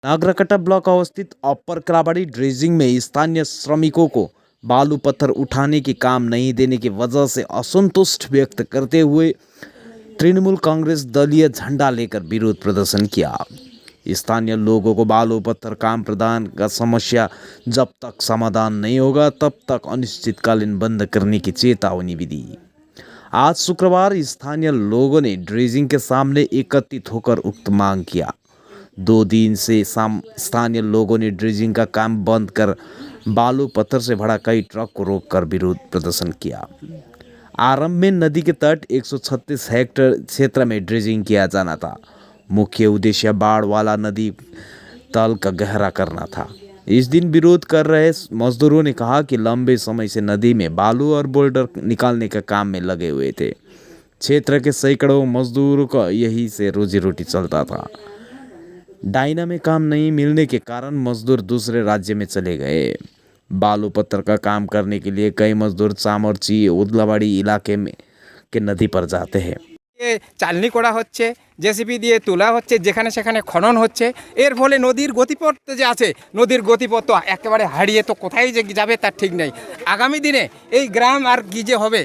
Nagrakata block अवस्थित अपर क्राबाड़ी dredging में स्थानीय श्रमिकों को बालू पत्थर उठाने के काम नहीं देने की वजह से असंतुष्ट व्यक्त करते हुए तृणमूल कांग्रेस दलीय झंडा लेकर विरोध प्रदर्शन किया। स्थानीय लोगों को बालू पत्थर काम प्रदान का समस्या जब तक समाधान नहीं होगा तब तक अनिश्चितकालीन बंद करने की चेतावनी भी दी। आज शुक्रवार स्थानीय लोगों ने ड्रेजिंग के सामने एकत्रित होकर उक्त मांग किया। 2 दिन से स्थानीय लोगों ने ड्रेजिंग का काम बंद कर बालू पत्थर से भरा कई ट्रक को रोककर विरोध प्रदर्शन किया। आरंभ में नदी के तट 136 हेक्टेयर क्षेत्र में ड्रेजिंग किया जाना था। मुख्य उद्देश्य बाढ़ वाला नदी तल का गहरा करना था। इस दिन विरोध कर रहे मजदूरों ने कहा कि लंबे समय से नदी में बालू और बोल्डर निकालने का काम में लगे हुए थे। क्षेत्र के सैकड़ों मजदूरों का यही से रोजी रोटी चलता था। डायना में काम नहीं मिलने के कारण मजदूर दूसरे राज्य में चले गए। बालू पत्थर का काम करने के लिए कई मजदूर चामरची उदलाबाड़ी इलाके में के नदी पर जाते हैं। চালনি করা হচ্ছে, জেসিবি দিয়ে তোলা হচ্ছে, যেখানে সেখানে খনন হচ্ছে। এর ফলে নদীর গতিপথ যে আছে, নদীর গতিপথ তো একেবারে হারিয়ে তো কোথায় যে যাবে তার ঠিক নেই। আগামী দিনে এই গ্রাম আর কি যে হবে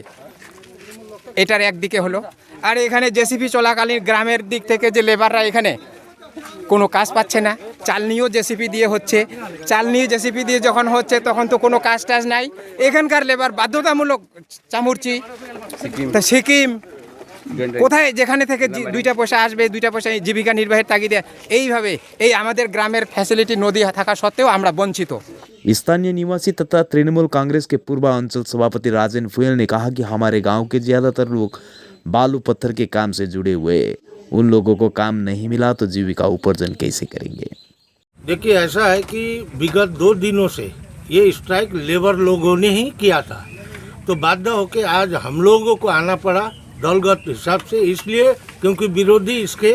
এটার একদিকে হলো, আর এখানে জেসিবি চলাকালীন গ্রামের দিক থেকে যে লেবাররা এখানে কোনো কাজ পাচ্ছে না। চালনিও জেসিপি দিয়ে হচ্ছে, চালনি জেসিপি দিয়ে যখন হচ্ছে তখন তো কোনো কাজ টাজ নাই। এখানকার লেবার বাধ্যতামূলক চামুরচি তা সিকিম কোথায় যেখানে থেকে 2টা পয়সা আসবে, 2টা পয়সা জীবিকা নির্বাহের তাগিদে এইভাবে এই আমাদের গ্রামের ফ্যাসিলিটি নদী থাকা সত্ত্বেও আমরা বঞ্চিত। स्थानीय निवासी तथा तृणमूल कांग्रेस के पूर्व अंचल सभापति राजेन फुयल ने कहा कि हमारे गांव के ज्यादातर लोग बालू पत्थर के काम से जुड़े हुए हैं। उन लोगों को काम नहीं मिला तो जीविका उपार्जन कैसे करेंगे। देखिए, ऐसा है कि विगत 2 दिनों से ये स्ट्राइक लेबर लोगों ने ही किया था, तो बाध्य होकर आज हम लोगों को आना पड़ा दलगत हिसाब से, इसलिए क्योंकि विरोधी इसके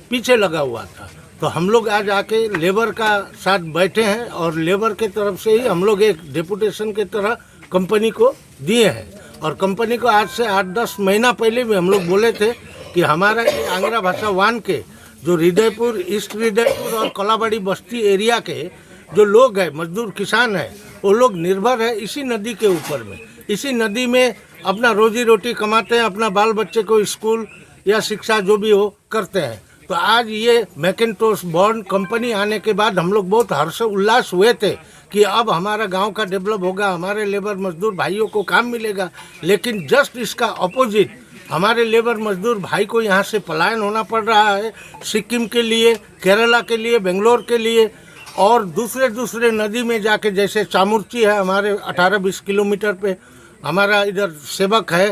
पीछे लगा हुआ था। तो हम लोग आज आके लेबर का साथ बैठे हैं और लेबर के तरफ से ही हम लोग एक डेपुटेशन के तरह कंपनी को दिए हैं। और कंपनी को आज से 8-10 महीना पहले भी हम लोग बोले थे कि हमारा ये आंग्रा भाषा 1 के जो हृदयपुर, ईस्ट हृदयपुर और कलाबाड़ी बस्ती एरिया के जो लोग हैं, मजदूर किसान हैं, वो लोग निर्भर है इसी नदी के ऊपर में। इसी नदी में अपना रोजी रोटी कमाते हैं, अपना बाल बच्चे को स्कूल या शिक्षा जो भी हो करते हैं। तो आज ये मैकेंटोस बॉन्ड कंपनी आने के बाद हम लोग बहुत हर्ष उल्लास हुए थे कि अब हमारा गांव का डेवलप होगा, हमारे लेबर मजदूर भाइयों को काम मिलेगा। लेकिन जस्ट इसका अपोजिट हमारे लेबर मजदूर भाई को यहाँ से पलायन होना पड़ रहा है, सिक्किम के लिए, केरला के लिए, बेंगलोर के लिए और दूसरे नदी में जाके, जैसे चामुर्ची है हमारे 18-20 किलोमीटर पे, हमारा इधर सेवक है,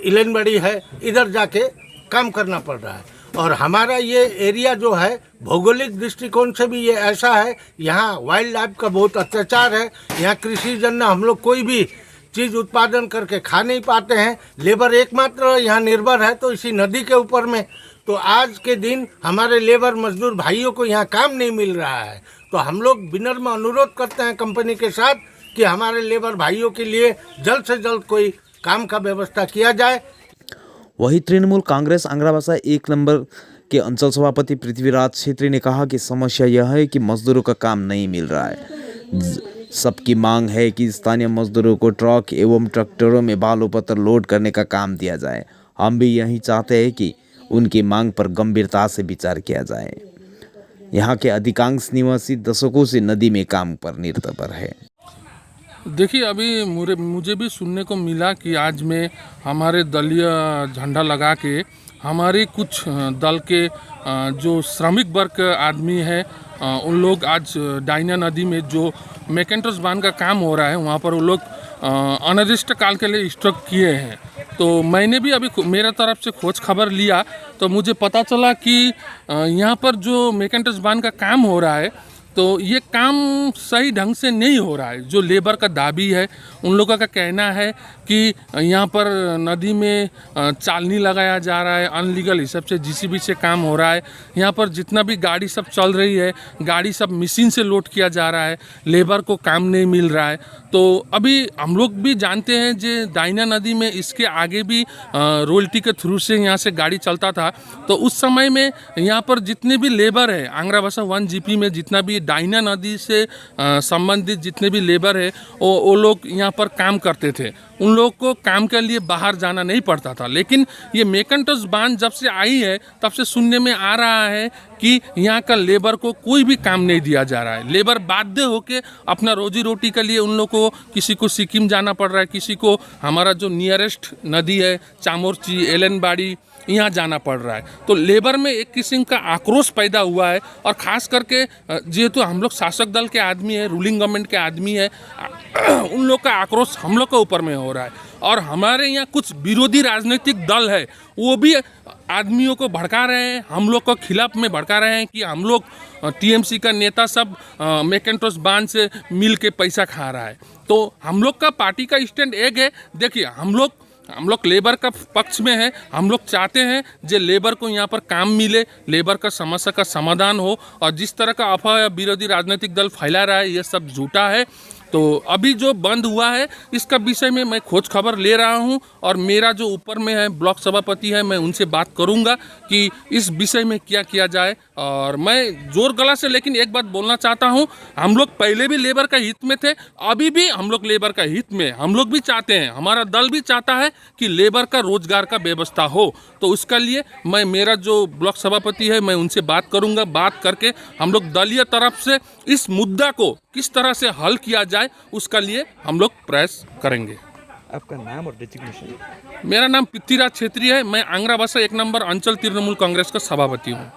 इलेनबड़ी है, इधर जाके काम करना पड़ रहा है। और हमारा ये एरिया जो है भौगोलिक दृष्टिकोण से भी ये ऐसा है, यहाँ वाइल्ड लाइफ का बहुत अत्याचार है। यहाँ कृषि जन्य हम लोग कोई भी चीज़ उत्पादन करके खा नहीं पाते हैं। लेबर एकमात्र यहाँ निर्भर है तो इसी नदी के ऊपर में। तो आज के दिन हमारे लेबर मजदूर भाइयों को यहाँ काम नहीं मिल रहा है। तो हम लोग विनम्र अनुरोध करते हैं कंपनी के साथ कि हमारे लेबर भाइयों के लिए जल्द से जल्द कोई काम का व्यवस्था किया जाए। वही तृणमूल कांग्रेस आंग्राभाषा 1 नंबर के अंचल सभापति पृथ्वीराज छेत्री ने कहा कि समस्या यह है कि मजदूरों का काम नहीं मिल रहा है। सबकी मांग है कि स्थानीय मजदूरों को ट्रक एवं ट्रैक्टरों में बालू पत्थर लोड करने का काम दिया जाए। हम भी यही चाहते हैं कि उनकी मांग पर गंभीरता से विचार किया जाए। यहाँ के अधिकांश निवासी दशकों से नदी में काम पर निर्भर है। देखिए, अभी मुझे भी सुनने को मिला कि आज में हमारे दलीय झंडा लगा के हमारे कुछ दल के जो श्रमिक वर्ग आदमी है उन लोग आज डायना नदी में जो मैकेंटोस बांध का काम हो रहा है वहाँ पर वो लोग अनिर्दिष्ट काल के लिए स्ट्राइक किए हैं। तो मैंने भी अभी मेरा तरफ से खोज खबर लिया तो मुझे पता चला कि यहाँ पर जो मैकेंटोस बांध का काम हो रहा है तो ये काम सही ढंग से नहीं हो रहा है। जो लेबर का दाबी है, उन लोगों का कहना है कि यहाँ पर नदी में चालनी लगाया जा रहा है, अनलीगल हिसाब से जीसीबी से काम हो रहा है। यहाँ पर जितना भी गाड़ी सब चल रही है, गाड़ी सब मशीन से लोड किया जा रहा है, लेबर को काम नहीं मिल रहा है। तो अभी हम लोग भी जानते हैं जो डाइना नदी में इसके आगे भी रॉयल्टी के थ्रू से यहाँ से गाड़ी चलता था। तो उस समय में यहाँ पर जितने भी लेबर है आंग्रा भाषा 1 GP में जितना भी डाइना नदी से संबंधित जितने भी लेबर है वो लोग यहाँ पर काम करते थे। उन लोग को काम के लिए बाहर जाना नहीं पड़ता था। लेकिन ये मैकेंटोस बांध जब से आई है तब से सुनने में आ रहा है कि यहाँ का लेबर को कोई भी काम नहीं दिया जा रहा है। लेबर बाध्य होकर अपना रोजी रोटी के लिए उन लोग को किसी को सिक्किम जाना पड़ रहा है, किसी को हमारा जो नियरेस्ट नदी है चामोर्ची एलनबाड़ी यहाँ जाना पड़ रहा है। तो लेबर में एक किस्म का आक्रोश पैदा हुआ है और ख़ास करके जेहेतु हम लोग शासक दल के आदमी है, रूलिंग गवर्नमेंट के आदमी है, उन लोग का आक्रोश हम लोग के ऊपर में हो रहा है। और हमारे यहाँ कुछ विरोधी राजनीतिक दल है वो भी आदमियों को भड़का रहे हैं, हम लोग को खिलाफ में भड़का रहे हैं कि हम लोग TMC का नेता सब मैकेंटोस बांध से मिल के पैसा खा रहा है। तो हम लोग का पार्टी का स्टैंड एक है। देखिए हम लोग लेबर का पक्ष में है। हम लोग चाहते हैं जो लेबर को यहाँ पर काम मिले, लेबर का समस्या का समाधान हो। और जिस तरह का अफवाह विरोधी राजनीतिक दल फैला रहा है ये सब झूठा है। तो अभी जो बंद हुआ है इसका विषय में मैं खोज खबर ले रहा हूं और मेरा जो ऊपर में है ब्लॉक सभापति है मैं उनसे बात करूंगा कि इस विषय में क्या किया जाए। और मैं जोर गला से लेकिन एक बात बोलना चाहता हूं, हम लोग पहले भी लेबर का हित में थे, अभी भी हम लोग लेबर का हित में, हम लोग भी चाहते हैं, हमारा दल भी चाहता है कि लेबर का रोजगार का व्यवस्था हो। तो उसका लिए मैं मेरा जो ब्लॉक सभापति है मैं उनसे बात करूंगा। बात करके हम लोग दलीय तरफ से इस मुद्दा को किस तरह से हल किया जाए उसका लिए हम लोग प्रयास करेंगे। आपका नाम और डेजिग्नेशन? मेरा नाम पृथ्वीराज छेत्री है। मैं आंग्रा भाषा 1 नंबर अंचल तृणमूल कांग्रेस का सभापति हूँ।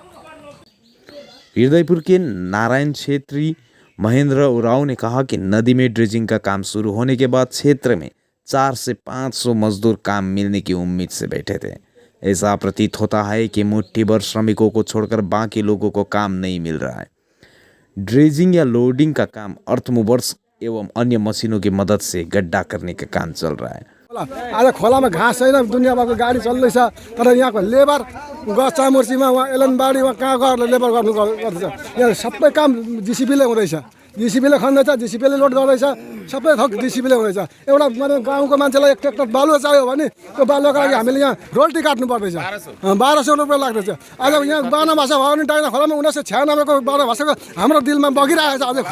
हृदयपुर के नारायण छेत्री महेंद्र उरांव ने कहा कि नदी में ड्रेजिंग का काम शुरू होने के बाद क्षेत्र में 400 से 500 मजदूर काम मिलने की उम्मीद से बैठे थे। ऐसा प्रतीत होता है कि मुट्ठी भर श्रमिकों को छोड़कर बाकी लोगों को काम नहीं मिल रहा है। ड्रेजिंग या लोडिंग का काम अर्थ मूवर्स एवं अन्य मशीनों की मदद से गड्ढा करने का काम चल रहा है। आज खोलामा घाँस छैन, दुनियाँभरको गाडी चल्दैछ, तर यहाँको लेबर चामोर्सीमा वा एलनबाडीमा कहाँ गएर लेबर गर्दैछ। यहाँ सबै काम जिसिपीले हुँदैछ, जिसिपीले खन्दैछ, जिसिपीले लोड गर्दैछ, सबै थोक जिसिपीले हुँदैछ। एउटा माने गाउँको मान्छेलाई एक ट्र्याक्टर बालुवा चाहियो भने त्यो बालुवाको लागि हामीले यहाँ रोल्टी काट्नु पर्दैछ, 1200 रुपियाँ लाग्दैछ। आज यहाँ बाना भाषा भयो भने डाइना खोलामा 1996 को बाना भाषाको हाम्रो दिलमा बगिरहेको छ। अझै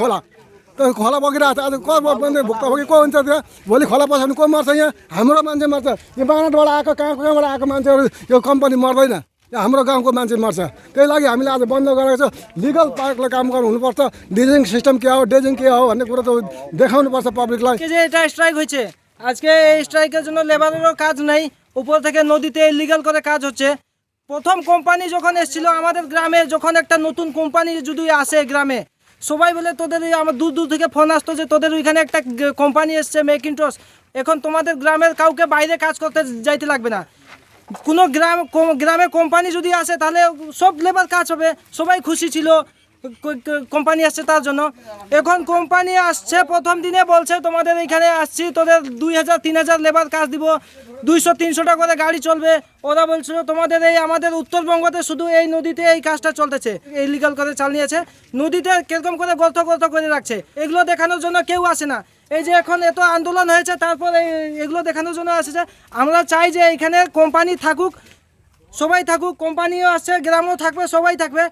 खोला बगिरहेको छ। आज को भुक्तभोगी को हुन्छ त्यो? भोलि खोला पस्यो भने को मर्छ? यहाँ हाम्रो मान्छे मर्छ। यो बानाबाट आएको कहाँबाट आएको मान्छेहरू यो कम्पनी मर्दैन, यहाँ हाम्रो गाउँको मान्छे मर्छ। त्यही लागि हामीले आज बन्द गरेको छ। लिगल पार्टले काम गर्नु हुनुपर्छ। ड्रेजिङ सिस्टम के हो, ड्रेजिङ के हो भन्ने कुरो त देखाउनुपर्छ पब्लिकलाई। যে এটা স্ট্রাইক হয়েছে আজকে, এই স্ট্রাইকের জন্য লেবারেরও কাজ নাই, উপর থেকে নদীতে ইলিগাল করে কাজ হচ্ছে। প্রথম কোম্পানি যখন এসেছিল আমাদের গ্রামে, যখন একটা নতুন কোম্পানি যদি আসে গ্রামে, সবাই বলে তোদের আমার দূর দূর থেকে ফোন আসতো যে তোদের ওইখানে একটা কোম্পানি এসছে ম্যাকিন্টস, এখন তোমাদের গ্রামের কাউকে বাইরে কাজ করতে যাইতে লাগবে না। কোনো গ্রামে কোম্পানি যদি আসে তাহলে সব লেবার কাজ হবে, সবাই খুশি ছিল কোম্পানি আসছে তার জন্য। এখন কোম্পানি আসছে প্রথম দিনে বলছে তোমাদের এইখানে আসছি, তোদের 2000-3000 লেবার কাজ দিব, 200-300 টাকা করে গাড়ি চলবে। ওরা বলছিল তোমাদের এই আমাদের উত্তরবঙ্গতে শুধু এই নদীতে এই কাজটা চলতেছে, ইলিগাল করে চাল নিয়েছে, নদীতে কিরকম করে গর্ত করে রাখছে। এগুলো দেখানোর জন্য কেউ আসে না। এই যে এখন এত আন্দোলন হয়েছে তারপর এগুলো দেখানোর জন্য আসছে। আমরা চাই যে এইখানে কোম্পানি থাকুক, সবাই থাকুক, কোম্পানিও আসছে, গ্রামও থাকবে, সবাই থাকবে,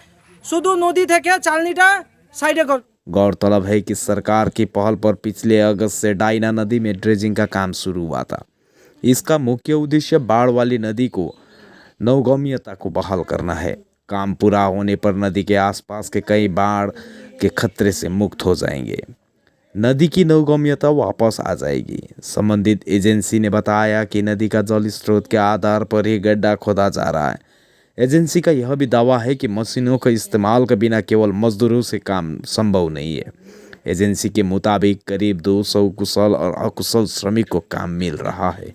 শুধু নদী থেকে চালনিটা সাইডে কর। गौरतलब है कि सरकार की पहल पर पिछले अगस्त से डाइना नदी में ड्रेजिंग का काम शुरू हुआ था। इसका मुख्य उद्देश्य बाढ़ वाली नदी को नौगम्यता को बहाल करना है। काम पूरा होने पर नदी के आसपास के कई बाढ़ के खतरे से मुक्त हो जाएंगे, नदी की नौगम्यता वापस आ जाएगी। संबंधित एजेंसी ने बताया कि नदी का जल स्रोत के आधार पर ही गड्ढा खोदा जा रहा है। एजेंसी का यह भी दावा है कि मशीनों के इस्तेमाल के बिना केवल मजदूरों से काम संभव नहीं है। एजेंसी के मुताबिक करीब 200 कुशल और अकुशल श्रमिक को काम मिल रहा है।